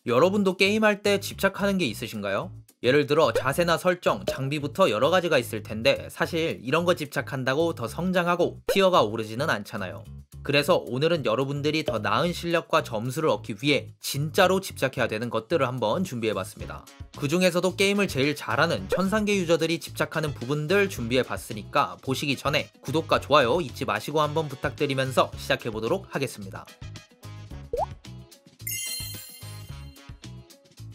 여러분도 게임할 때 집착하는 게 있으신가요? 예를 들어 자세나 설정, 장비부터 여러 가지가 있을 텐데 사실 이런 거 집착한다고 더 성장하고 티어가 오르지는 않잖아요. 그래서 오늘은 여러분들이 더 나은 실력과 점수를 얻기 위해 진짜로 집착해야 되는 것들을 한번 준비해봤습니다. 그 중에서도 게임을 제일 잘하는 천상계 유저들이 집착하는 부분들 준비해봤으니까 보시기 전에 구독과 좋아요 잊지 마시고 한번 부탁드리면서 시작해보도록 하겠습니다.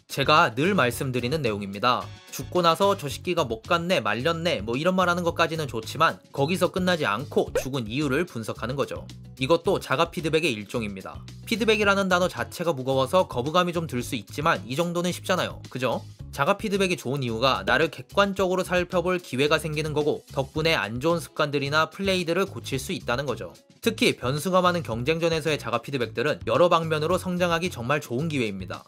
제가 늘 말씀드리는 내용입니다. 죽고 나서 저 새끼가 못 갔네, 말렸네, 뭐 이런 말 하는 것까지는 좋지만 거기서 끝나지 않고 죽은 이유를 분석하는 거죠. 이것도 자가 피드백의 일종입니다. 피드백이라는 단어 자체가 무거워서 거부감이 좀 들 수 있지만 이 정도는 쉽잖아요. 그죠? 자가 피드백이 좋은 이유가 나를 객관적으로 살펴볼 기회가 생기는 거고 덕분에 안 좋은 습관들이나 플레이들을 고칠 수 있다는 거죠. 특히 변수가 많은 경쟁전에서의 자가 피드백들은 여러 방면으로 성장하기 정말 좋은 기회입니다.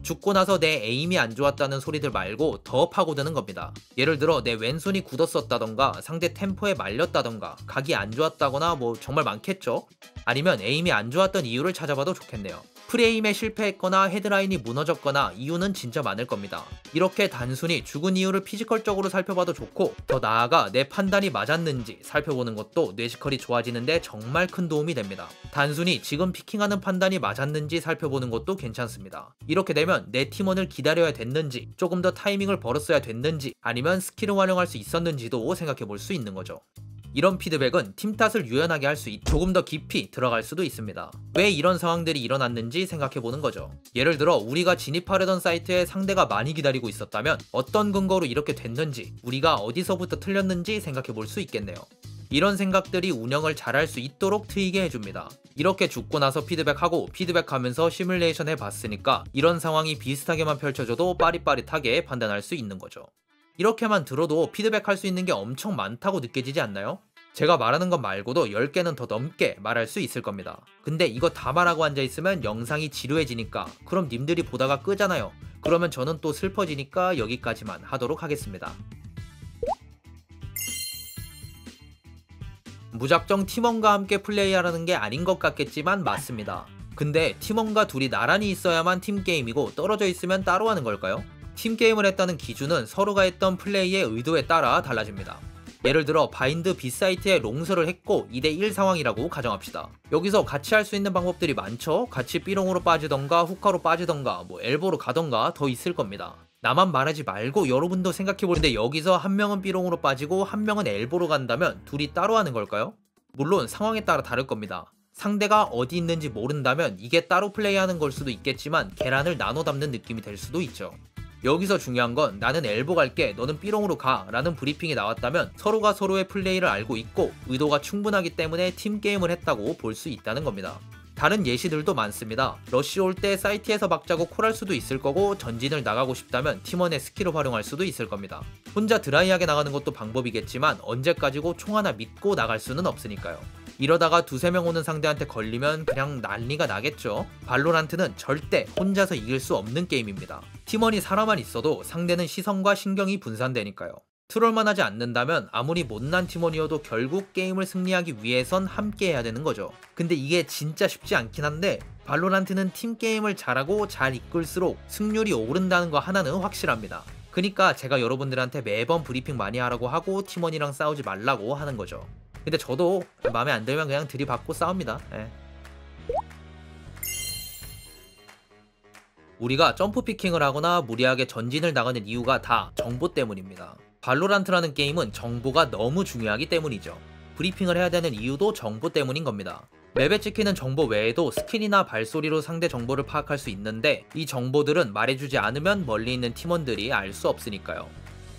죽고 나서 내 에임이 안 좋았다는 소리들 말고 더 파고드는 겁니다. 예를 들어 내 왼손이 굳었었다던가 상대 템포에 말렸다던가 각이 안 좋았다거나 뭐 정말 많겠죠? 아니면 에임이 안 좋았던 이유를 찾아봐도 좋겠네요. 프레임에 실패했거나 헤드라인이 무너졌거나 이유는 진짜 많을 겁니다. 이렇게 단순히 죽은 이유를 피지컬적으로 살펴봐도 좋고 더 나아가 내 판단이 맞았는지 살펴보는 것도 뇌지컬이 좋아지는데 정말 큰 도움이 됩니다. 단순히 지금 피킹하는 판단이 맞았는지 살펴보는 것도 괜찮습니다. 이렇게 되면 내 팀원을 기다려야 됐는지 조금 더 타이밍을 벌었어야 됐는지 아니면 스킬을 활용할 수 있었는지도 생각해 볼 수 있는 거죠. 이런 피드백은 팀 탓을 유연하게 할 수 조금 더 깊이 들어갈 수도 있습니다. 왜 이런 상황들이 일어났는지 생각해보는 거죠. 예를 들어 우리가 진입하려던 사이트에 상대가 많이 기다리고 있었다면 어떤 근거로 이렇게 됐는지 우리가 어디서부터 틀렸는지 생각해볼 수 있겠네요. 이런 생각들이 운영을 잘할 수 있도록 트이게 해줍니다. 이렇게 죽고 나서 피드백하고 피드백하면서 시뮬레이션 해봤으니까 이런 상황이 비슷하게만 펼쳐져도 빠릿빠릿하게 판단할 수 있는 거죠. 이렇게만 들어도 피드백할 수 있는 게 엄청 많다고 느껴지지 않나요? 제가 말하는 것 말고도 10개는 더 넘게 말할 수 있을 겁니다. 근데 이거 다 말하고 앉아있으면 영상이 지루해지니까 그럼 님들이 보다가 끄잖아요. 그러면 저는 또 슬퍼지니까 여기까지만 하도록 하겠습니다. 무작정 팀원과 함께 플레이하라는 게 아닌 것 같겠지만 맞습니다. 근데 팀원과 둘이 나란히 있어야만 팀게임이고 떨어져 있으면 따로 하는 걸까요? 팀게임을 했다는 기준은 서로가 했던 플레이의 의도에 따라 달라집니다. 예를 들어 바인드 B사이트에 롱설을 했고 2대1 상황이라고 가정합시다. 여기서 같이 할 수 있는 방법들이 많죠? 같이 B롱으로 빠지던가 후카로 빠지던가 뭐 엘보로 가던가 더 있을 겁니다. 나만 말하지 말고 여러분도 생각해보는데 여기서 한 명은 B롱으로 빠지고 한 명은 엘보로 간다면 둘이 따로 하는 걸까요? 물론 상황에 따라 다를 겁니다. 상대가 어디 있는지 모른다면 이게 따로 플레이하는 걸 수도 있겠지만 계란을 나눠 담는 느낌이 될 수도 있죠. 여기서 중요한 건 나는 엘보 갈게 너는 B롱으로 가 라는 브리핑이 나왔다면 서로가 서로의 플레이를 알고 있고 의도가 충분하기 때문에 팀게임을 했다고 볼 수 있다는 겁니다. 다른 예시들도 많습니다. 러쉬 올 때 사이트에서 막자고 콜할 수도 있을 거고 전진을 나가고 싶다면 팀원의 스킬을 활용할 수도 있을 겁니다. 혼자 드라이하게 나가는 것도 방법이겠지만 언제까지고 총 하나 믿고 나갈 수는 없으니까요. 이러다가 두세 명 오는 상대한테 걸리면 그냥 난리가 나겠죠. 발로란트는 절대 혼자서 이길 수 없는 게임입니다. 팀원이 사람만 있어도 상대는 시선과 신경이 분산되니까요. 트롤만 하지 않는다면 아무리 못난 팀원이어도 결국 게임을 승리하기 위해선 함께 해야 되는 거죠. 근데 이게 진짜 쉽지 않긴 한데 발로란트는 팀게임을 잘하고 잘 이끌수록 승률이 오른다는 거 하나는 확실합니다. 그니까 제가 여러분들한테 매번 브리핑 많이 하라고 하고 팀원이랑 싸우지 말라고 하는 거죠. 근데 저도 마음에 안 들면 그냥 들이받고 싸웁니다. 우리가 점프 피킹을 하거나 무리하게 전진을 나가는 이유가 다 정보 때문입니다. 발로란트라는 게임은 정보가 너무 중요하기 때문이죠. 브리핑을 해야 되는 이유도 정보 때문인 겁니다. 맵에 찍히는 정보 외에도 스킨이나 발소리로 상대 정보를 파악할 수 있는데 이 정보들은 말해주지 않으면 멀리 있는 팀원들이 알 수 없으니까요.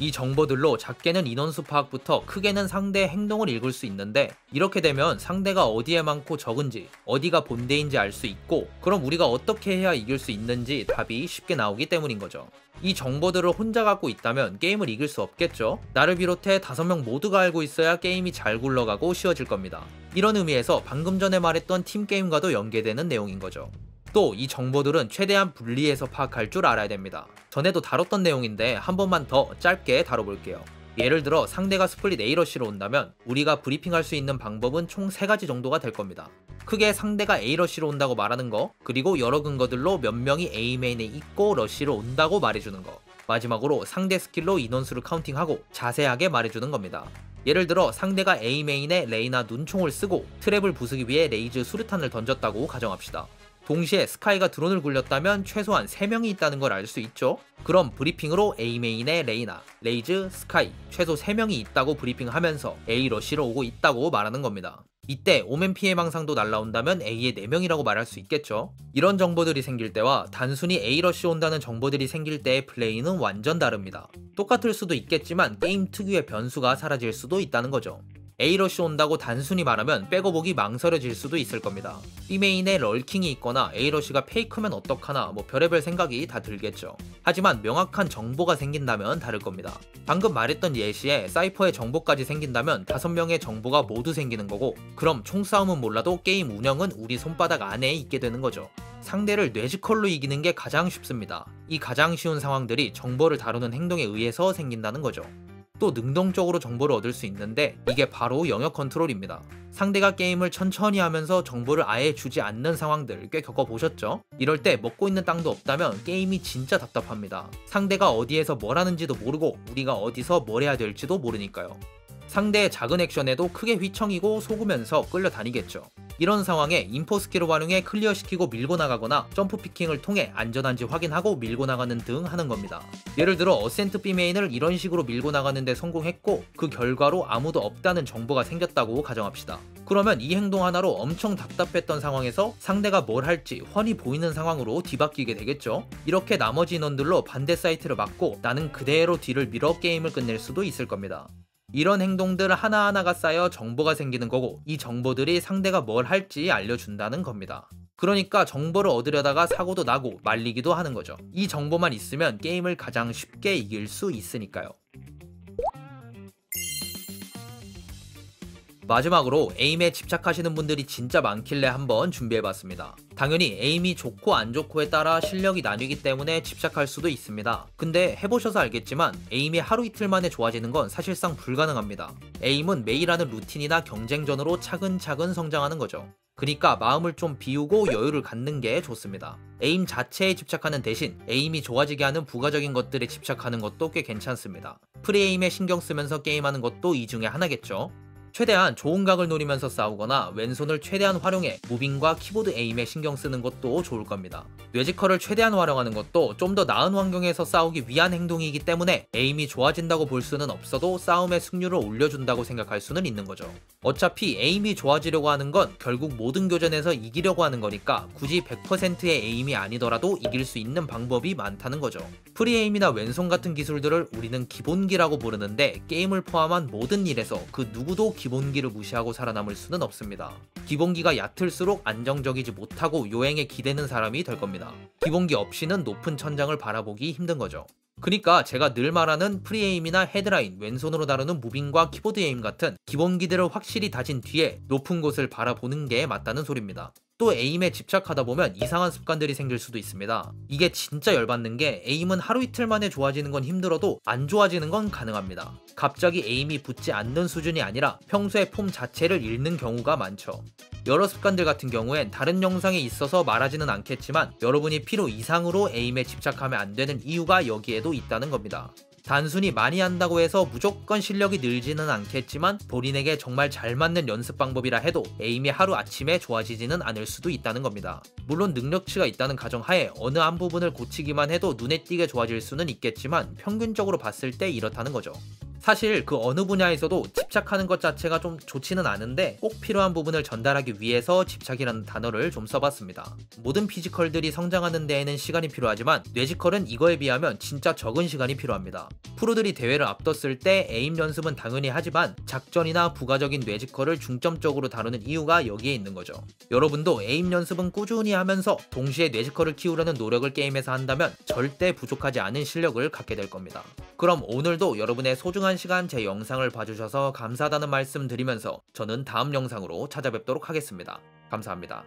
이 정보들로 작게는 인원수 파악부터 크게는 상대의 행동을 읽을 수 있는데 이렇게 되면 상대가 어디에 많고 적은지 어디가 본대인지 알 수 있고 그럼 우리가 어떻게 해야 이길 수 있는지 답이 쉽게 나오기 때문인 거죠. 이 정보들을 혼자 갖고 있다면 게임을 이길 수 없겠죠. 나를 비롯해 5명 모두가 알고 있어야 게임이 잘 굴러가고 쉬워질 겁니다. 이런 의미에서 방금 전에 말했던 팀게임과도 연계되는 내용인 거죠. 또 이 정보들은 최대한 분리해서 파악할 줄 알아야 됩니다. 전에도 다뤘던 내용인데 한 번만 더 짧게 다뤄볼게요. 예를 들어 상대가 스플릿 A러쉬로 온다면 우리가 브리핑할 수 있는 방법은 총 3가지 정도가 될 겁니다. 크게 상대가 A러쉬로 온다고 말하는 거, 그리고 여러 근거들로 몇 명이 A메인에 있고 러쉬로 온다고 말해주는 거, 마지막으로 상대 스킬로 인원수를 카운팅하고 자세하게 말해주는 겁니다. 예를 들어 상대가 A메인에 레이나 눈총을 쓰고 트랩을 부수기 위해 레이즈 수류탄을 던졌다고 가정합시다. 동시에 스카이가 드론을 굴렸다면 최소한 3명이 있다는 걸 알 수 있죠. 그럼 브리핑으로 A메인에 레이나, 레이즈, 스카이 최소 3명이 있다고 브리핑하면서 A러쉬로 오고 있다고 말하는 겁니다. 이때 오멘 피해 망상도 날라온다면 A의 4명이라고 말할 수 있겠죠. 이런 정보들이 생길 때와 단순히 A러쉬 온다는 정보들이 생길 때의 플레이는 완전 다릅니다. 똑같을 수도 있겠지만 게임 특유의 변수가 사라질 수도 있다는 거죠. A러쉬 온다고 단순히 말하면 빼고보기 망설여질 수도 있을 겁니다. B메인에 럴킹이 있거나 A러쉬가 페이크면 어떡하나 별의별 생각이 다 들겠죠. 하지만 명확한 정보가 생긴다면 다를 겁니다. 방금 말했던 예시에 사이퍼의 정보까지 생긴다면 5명의 정보가 모두 생기는 거고, 그럼 총싸움은 몰라도 게임 운영은 우리 손바닥 안에 있게 되는 거죠. 상대를 뇌지컬로 이기는 게 가장 쉽습니다. 이 가장 쉬운 상황들이 정보를 다루는 행동에 의해서 생긴다는 거죠. 또 능동적으로 정보를 얻을 수 있는데 이게 바로 영역 컨트롤입니다. 상대가 게임을 천천히 하면서 정보를 아예 주지 않는 상황들 꽤 겪어보셨죠? 이럴 때 먹고 있는 땅도 없다면 게임이 진짜 답답합니다. 상대가 어디에서 뭘 하는지도 모르고 우리가 어디서 뭘 해야 될지도 모르니까요. 상대의 작은 액션에도 크게 휘청이고 속으면서 끌려다니겠죠. 이런 상황에 인포 스킬을 활용해 클리어시키고 밀고 나가거나 점프 피킹을 통해 안전한지 확인하고 밀고 나가는 등 하는 겁니다. 예를 들어 어센트 B메인을 이런 식으로 밀고 나가는데 성공했고 그 결과로 아무도 없다는 정보가 생겼다고 가정합시다. 그러면 이 행동 하나로 엄청 답답했던 상황에서 상대가 뭘 할지 훤히 보이는 상황으로 뒤바뀌게 되겠죠. 이렇게 나머지 인원들로 반대 사이트를 막고 나는 그대로 뒤를 밀어 게임을 끝낼 수도 있을 겁니다. 이런 행동들 하나하나가 쌓여 정보가 생기는 거고, 이 정보들이 상대가 뭘 할지 알려준다는 겁니다. 그러니까 정보를 얻으려다가 사고도 나고 말리기도 하는 거죠. 이 정보만 있으면 게임을 가장 쉽게 이길 수 있으니까요. 마지막으로 에임에 집착하시는 분들이 진짜 많길래 한번 준비해봤습니다. 당연히 에임이 좋고 안 좋고에 따라 실력이 나뉘기 때문에 집착할 수도 있습니다. 근데 해보셔서 알겠지만 에임이 하루 이틀 만에 좋아지는 건 사실상 불가능합니다. 에임은 매일 하는 루틴이나 경쟁전으로 차근차근 성장하는 거죠. 그러니까 마음을 좀 비우고 여유를 갖는 게 좋습니다. 에임 자체에 집착하는 대신 에임이 좋아지게 하는 부가적인 것들에 집착하는 것도 꽤 괜찮습니다. 프리에임에 신경 쓰면서 게임하는 것도 이 중에 하나겠죠. 최대한 좋은 각을 노리면서 싸우거나 왼손을 최대한 활용해 무빙과 키보드 에임에 신경 쓰는 것도 좋을 겁니다. 뇌지컬을 최대한 활용하는 것도 좀 더 나은 환경에서 싸우기 위한 행동이기 때문에 에임이 좋아진다고 볼 수는 없어도 싸움의 승률을 올려준다고 생각할 수는 있는 거죠. 어차피 에임이 좋아지려고 하는 건 결국 모든 교전에서 이기려고 하는 거니까 굳이 100%의 에임이 아니더라도 이길 수 있는 방법이 많다는 거죠. 프리에임이나 왼손 같은 기술들을 우리는 기본기라고 부르는데 게임을 포함한 모든 일에서 그 누구도 기본기를 무시하고 살아남을 수는 없습니다. 기본기가 얕을수록 안정적이지 못하고 요행에 기대는 사람이 될 겁니다. 기본기 없이는 높은 천장을 바라보기 힘든 거죠. 그니까 제가 늘 말하는 프리에임이나 헤드라인, 왼손으로 다루는 무빙과 키보드 에임 같은 기본기들을 확실히 다진 뒤에 높은 곳을 바라보는 게 맞다는 소리입니다. 또 에임에 집착하다 보면 이상한 습관들이 생길 수도 있습니다. 이게 진짜 열받는 게 에임은 하루 이틀 만에 좋아지는 건 힘들어도 안 좋아지는 건 가능합니다. 갑자기 에임이 붙지 않는 수준이 아니라 평소의 폼 자체를 잃는 경우가 많죠. 여러 습관들 같은 경우엔 다른 영상에 있어서 말하지는 않겠지만 여러분이 필요 이상으로 에임에 집착하면 안 되는 이유가 여기에도 있다는 겁니다. 단순히 많이 한다고 해서 무조건 실력이 늘지는 않겠지만 본인에게 정말 잘 맞는 연습 방법이라 해도 에임이 하루아침에 좋아지지는 않을 수도 있다는 겁니다. 물론 능력치가 있다는 가정하에 어느 한 부분을 고치기만 해도 눈에 띄게 좋아질 수는 있겠지만 평균적으로 봤을 때 이렇다는 거죠. 사실 그 어느 분야에서도 집착하는 것 자체가 좀 좋지는 않은데 꼭 필요한 부분을 전달하기 위해서 집착이라는 단어를 좀 써봤습니다. 모든 피지컬들이 성장하는 데에는 시간이 필요하지만 뇌지컬은 이거에 비하면 진짜 적은 시간이 필요합니다. 프로들이 대회를 앞뒀을 때 에임 연습은 당연히 하지만 작전이나 부가적인 뇌지컬을 중점적으로 다루는 이유가 여기에 있는 거죠. 여러분도 에임 연습은 꾸준히 하면서 동시에 뇌지컬을 키우려는 노력을 게임에서 한다면 절대 부족하지 않은 실력을 갖게 될 겁니다. 그럼 오늘도 여러분의 소중한 시간 제 영상을 봐주셔서 감사하다는 말씀 드리면서 저는 다음 영상으로 찾아뵙도록 하겠습니다. 감사합니다.